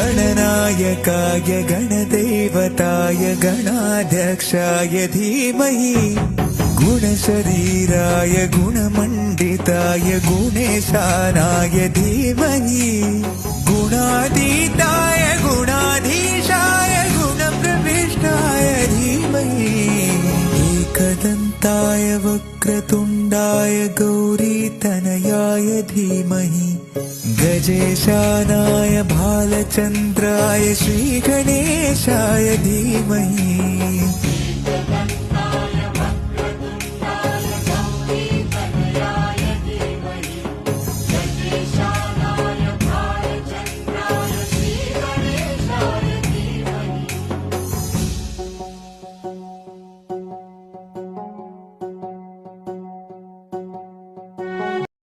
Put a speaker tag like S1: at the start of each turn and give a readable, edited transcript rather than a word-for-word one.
S1: गणनायकाय गणदेवताय गणाध्यक्षाय धीमहि गुणशरीराय गुणमण्डिताय गुणेशानाय धीमहि गुणातीताय गुणाधीशाय गुणप्रविष्टाय धीमहि एकदन्ताय वक्रतुण्डाय गौरीतनयाय धीमहि गजेशानाय भालचन्द्राय श्रीगणेशाय धीमहि